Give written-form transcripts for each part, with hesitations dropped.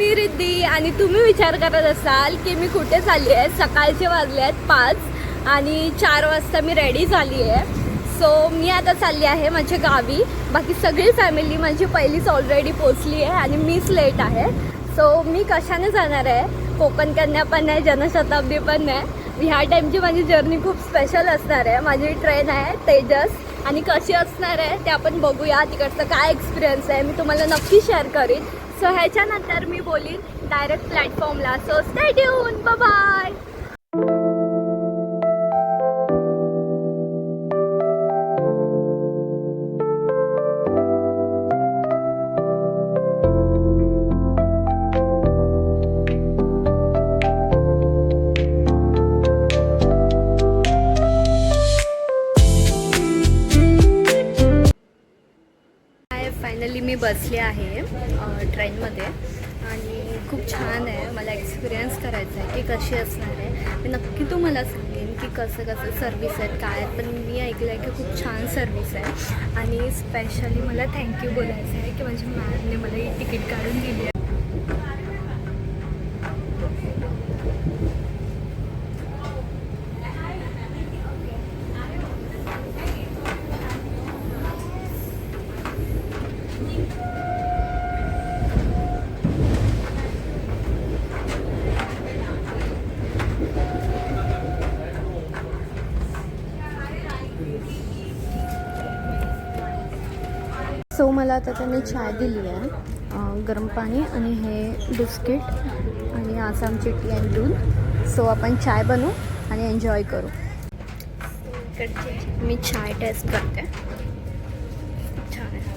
मी रिद्धी आणि तुम्ही विचार करत असाल की मी कुठे चालली आहे. सकाळचे वाजले आहेत 5 आणि 4 वाजता मी रेडी झाली आहे. सो मी आता चालली आहे माझ्या गावी. बाकी सगळी फॅमिली माझी पहिलीच ऑलरेडी पोचली आहे आणि मीच लेट आहे. सो मी कशाने जाणार आहे, कोकण कन्या पण आहे, जनशताब्दी पण आहे. ह्या टाईमची माझी जर्नी खूप स्पेशल असणार आहे. माझी ट्रेन आहे तेजस आणि कशी असणार आहे ते आपण बघूया. तिकडचं काय एक्सपिरियन्स आहे मी तुम्हाला नक्की शेअर करीन. सो ह्याच्यानंतर मी बोलीन डायरेक्ट प्लॅटफॉर्मला. So stay tune, bye bye. Finally मी बसले आहे ट्रेनमध्ये आणि खूप छान आहे. मला एक्सपिरियन्स करायचा आहे की कशी असणार आहे. मी नक्की तुम्हाला सांगेन की कसं सर्विस आहेत काय आहेत. पण मी ऐकलं आहे की खूप छान सर्विस आहे आणि स्पेशली मला थँक्यू बोलायचं आहे की माझ्या मॅमने मला ही तिकीट काढून दिली आहे. सो मला आता त्यांनी चाय दिली आहे, गरम पाणी आणि हे बिस्किट आणि आसामची टी अँड दूध. सो आपण चाय बनवू आणि एन्जॉय करू. इकडची मी चाय टेस्ट करते. छान आहे.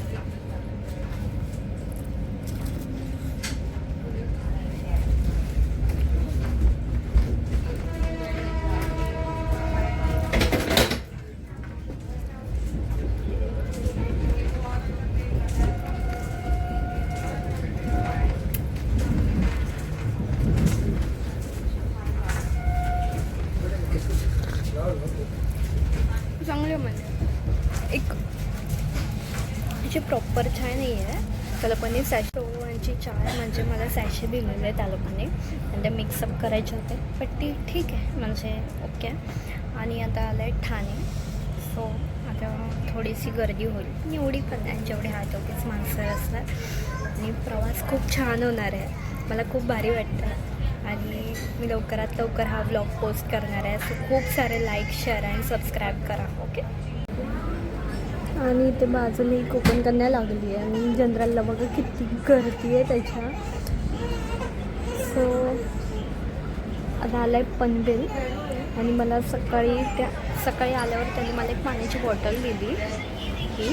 चांगले म्हणजे एक अशी प्रॉपर चाय नाही आहे. त्या लोकांनी सॅशोची चाय म्हणजे मला सॅशे दिलेले आहे त्या लोकांनी आणि ते मिक्सअप करायचे होते. पण ती ठीक आहे म्हणजे ओके. आणि आता आलं आहे ठाणे. सो आता थोडीशी गर्दी होईल, एवढी पण नाही जेवढे हात ओकेच माणसं असणार. आणि प्रवास खूप छान होणार आहे. मला खूप भारी वाटतं आणि मी लवकरात लवकर हा व्लॉग पोस्ट करणार आहे. सो खूप सारे लाईक, शेअर आणि सबस्क्राईब करा. ओके. आणि इथे बाजूला कोकण कन्या लागली आहे आणि जनरलला बघा किती गर्दी आहे त्याच्या. सो आता आलं आहे पनवेल आणि मला सकाळी आल्यावर त्यांनी मला एक पाण्याची बॉटल दिली. ही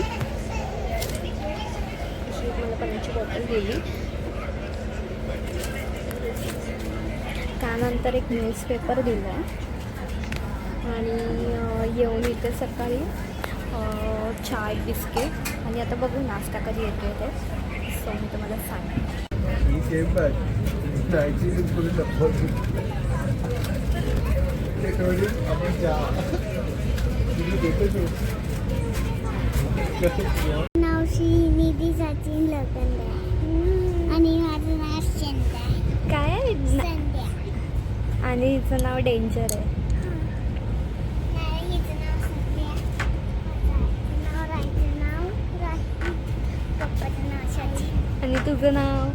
मला पाण्याची बॉटल दिली. त्यानंतर एक न्यूजपेपर दिला आणि येऊन इथे सकाळी चाय, बिस्किट आणि आता बघू नाश्ता कधी येतो ते. सो मी तुम्हाला सांगेन. निधी सचिन लोखंडे आणि माझं नाव संध्या. काय आहे? संध्या. आणि हिचं नाव डेंजर आहे. हिचं नाव संध्या. राहीचं नाव राही. पप्पाचं नाव सचिन. आणि तुझं नाव?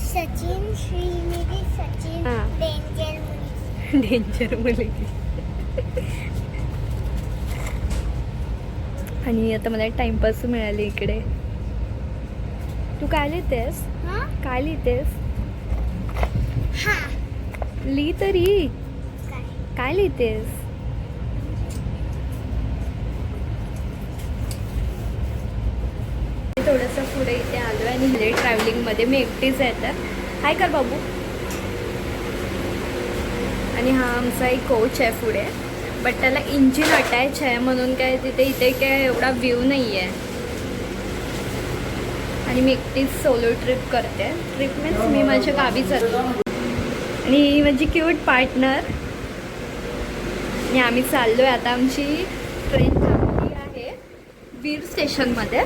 सचिन श्रीनिधी सचिन. हां. डेंजर मुलगी. डेंजर मुलगी. आणि आता मला टाइमपास मिळाली इकडे. तू काय लिहितेस? हां? काय लिहितेस? हां. लिही तरी. काय? काय लिहितेस? थोडंसं पुढे इथे आलो आणि हिले ट्रॅव्हलिंगमध्ये मी एकटीच आहे. तर हाय कर बाबू. आणि हा आमचा एक कोच आहे पुढे, बट त्याला इंजिन अटॅच आहे म्हणून काय इथे काय एवढा व्ह्यू नाही आहे. आणि मी एकटीच सोलो ट्रिप करते. ट्रिप मीन्स मी माझ्या गावी जातो आणि ही माझी क्यूट पार्टनर. आणि आम्ही चाललो आहे आता. आमची ट्रेन थांबली आहे वीर स्टेशनमध्ये.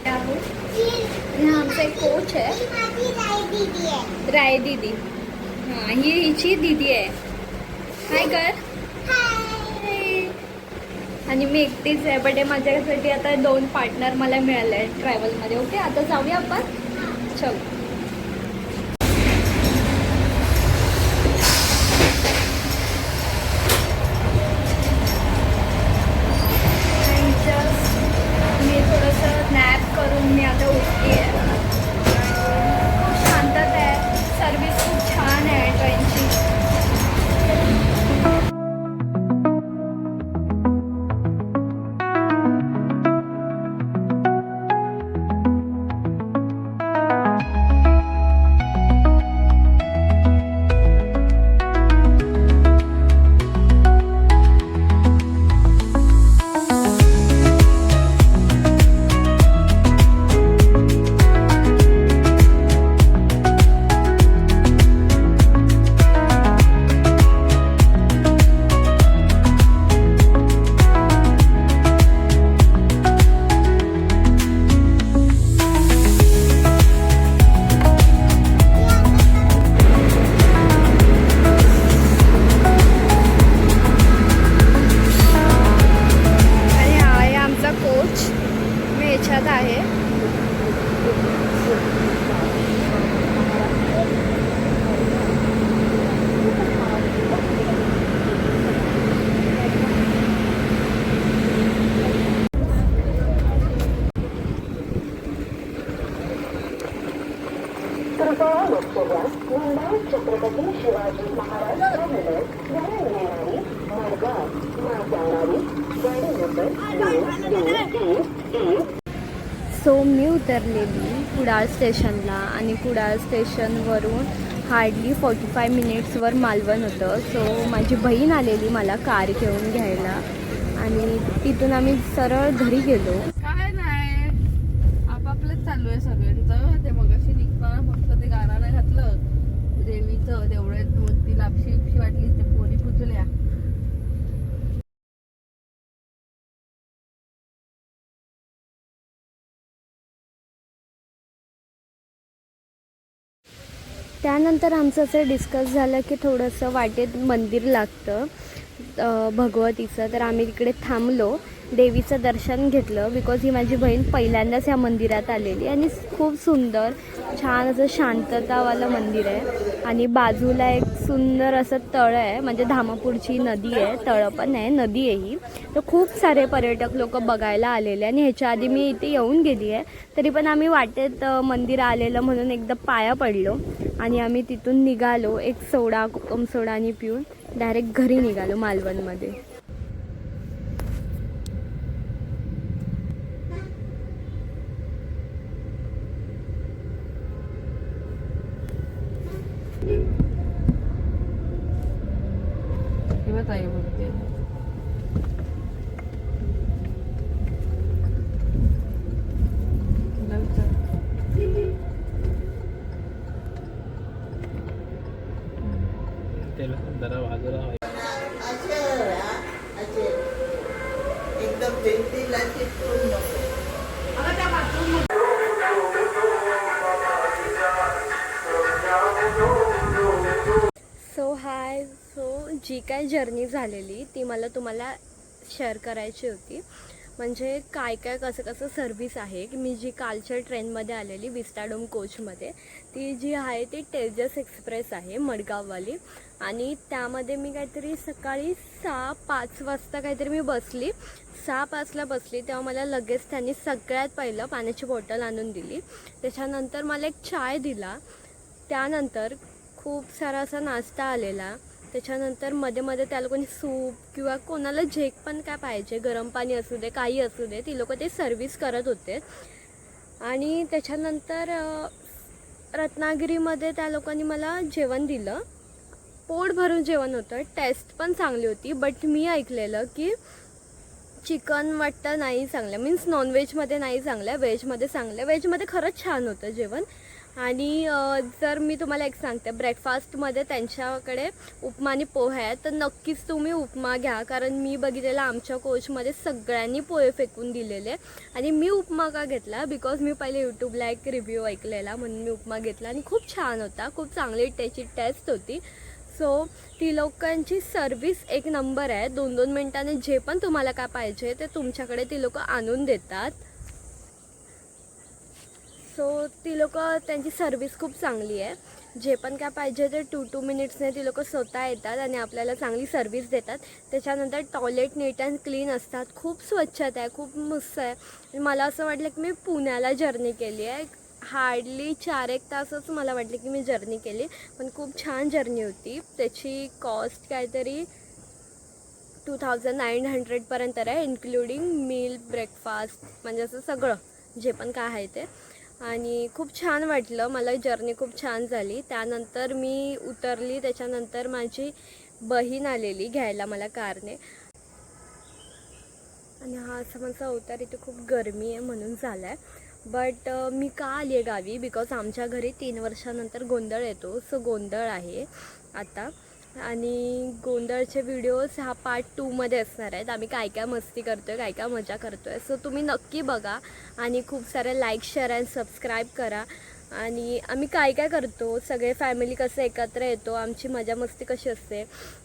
हा आमचे कोच आहे ही माझी राय दीदी आहे. राय दीदी. हां, ही हिची दीदी आहे. हाय कर. हाय. आणि मी एकटीच आहे, बट माझ्यासाठी आता 2 पार्टनर मला मिळाले आहेत ट्रॅव्हलमध्ये. ओके, आता जाऊया आपण. चल. मी थोडंसं नॅप करून मी आता उठते आहे. खूप शांतता आहे, सर्विस खूप छान आहे ट्रेनची. आणि हा आहे आमचा कोच. मी याच्यात आहे. सो मी उतरलेली कुडाळ स्टेशनला आणि कुडाळ स्टेशनवरून हार्डली 45 मिनिट्सवर मालवण होतं. सो माझी बहीण आलेली मला कार घेऊन घ्यायला आणि तिथून आम्ही सरळ घरी गेलो. काय नाही, आपापलंच चालू आहे सगळ्यांचं. ते मगाशी निघताना फक्त ते गाणं नाही घातलं देवीचं, तेवढं ती लापशी वाटली, ते पोरी पुजल्या. त्यानंतर आमचं असं डिस्कस झालं की थोडंसं वाटेत मंदिर लागतं भगवतीचं, तर आम्ही तिकडे थांबलो, देवीचं दर्शन घेतलं. बिकॉज ही माझी बहीण पहिल्यांदाच ह्या मंदिरात आलेली आणि खूप सुंदर छान असं शांततावालं मंदिर आहे. आणि बाजूला एक सुंदर असं तळं आहे, म्हणजे धामापूरची नदी आहे, तळं पण आहे, नदी आहे ही. तर खूप सारे पर्यटक लोक बघायला आलेले. आणि ह्याच्या आधी मी इथे येऊन गेली आहे, तरी पण आम्ही वाटेत मंदिर आलेलं म्हणून एकदा पाया पडलो आणि आम्ही तिथून निघालो. एक सोडा, कोकम सोडा आणि पिऊन डायरेक्ट घरी निघालो मालवणमध्ये. किंवा ताई बोलते तुला विचार. त्याला जरा बाजूला एकदम भिंतीला चिटकून नको. सो हाय. सो जी काय जर्नी झालेली ती मला तुम्हाला शेअर करायची होती. म्हणजे काय काय कसं कसं सर्व्हिस आहे की मी जी कालच्या ट्रेनमध्ये आलेली विस्टाडोम कोचमध्ये, ती जी आहे ती तेजस एक्सप्रेस आहे मडगाववाली. आणि त्यामध्ये मी काहीतरी सकाळी 6-5 वाजता काहीतरी मी बसली, 6-5ला बसली. तेव्हा मला लगेच त्यांनी सगळ्यात पहिलं पाण्याची बॉटल आणून दिली. त्याच्यानंतर मला एक चाय दिला. त्यानंतर खूप सारा असा नाश्ता आलेला. त्याच्यानंतर मध्ये मध्ये त्या लोकांनी सूप किंवा कोणाला जे पण काय पाहिजे, गरम पाणी असू दे, काही असू दे, ती लोक ते सर्व्हिस करत होते. आणि त्याच्यानंतर रत्नागिरीमध्ये त्या लोकांनी मला जेवण दिलं. पोट भरून जेवण होतं. टेस्ट पण चांगली होती. बट मी ऐकलेलं की चिकन वाटतं नाही चांगलं, मीन्स नॉनव्हेजमध्ये नाही चांगलं, व्हेजमध्ये चांगलं. व्हेजमध्ये खरंच छान होतं जेवण. आणि जर मी तुम्हाला एक सांगते, ब्रेकफास्टमध्ये त्यांच्याकडे उपमा आणि पोहे आहेत, तर नक्कीच तुम्ही उपमा घ्या. कारण मी बघितलेलं आमच्या कोचमध्ये सगळ्यांनी पोहे फेकून दिलेले. आणि मी उपमा का घेतला, बिकॉज मी पहिले यूट्यूबला एक रिव्ह्यू ऐकलेला, म्हणून मी उपमा घेतला आणि खूप छान होता, खूप चांगली त्याची टेस्ट होती. सो ती लोकांची सर्विस एक नंबर आहे. 2-2 मिनटाने जे पण तुम्हाला काय पाहिजे ते तुमच्याकडे ती लोकं आणून देतात. सो ती लोकं, त्यांची सर्विस खूप चांगली आहे. जे पण काय पाहिजे ते 2-2 मिनिट्सने ती लोकं स्वतः येतात आणि आपल्याला चांगली सर्विस देतात. त्याच्यानंतर टॉयलेट नीट अँड क्लीन असतात, खूप स्वच्छता आहे, खूप मस्त आहे. आणि मला असं वाटलं की मी पुण्याला जर्नी केली आहे. हार्डली 4-1 तासच मला वाटले की मी जर्नी केली, पण खूप छान जर्नी होती. त्याची कॉस्ट काहीतरी 2900पर्यंत आहे, इन्क्लुडिंग मील, ब्रेकफास्ट, म्हणजे असं सगळं जे पण काय आहे ते. आणि खूप छान वाटलं, मला जर्नी खूप छान झाली. त्यानंतर मी उतरली, त्याच्यानंतर माझी बहीण आलेली घ्यायला मला कारने. आणि हा असा माझा अवतार, इथे खूप गरमी आहे म्हणून झाला आहे. बट मी का आली आहे गावी, बिकॉज आमच्या घरी 3 वर्षानंतर गोंधळ येतो. सो गोंधळ आहे आता, आणि गोंधळचे व्हिडिओज हा पार्ट 2मध्ये असणार आहेत. आम्ही काय काय मस्ती करतो आहे, काय काय मजा करतो आहे. सो तुम्ही नक्की बघा आणि खूप सारे लाईक, शेअर अँड सबस्क्राईब करा. आणि आम्ही काय काय करतो, सगळे फॅमिली कसं एकत्र येतो, आमची मजा मस्ती कशी असते,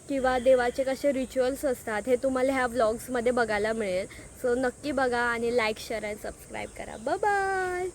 किंवा देवाचे कसे रिच्युअल्स असतात, हे तुम्हाला ह्या व्लॉग्समध्ये बघायला मिळेल. सो नक्की बघा आणि लाईक, शेअर अँड सबस्क्राईब करा. Bye bye.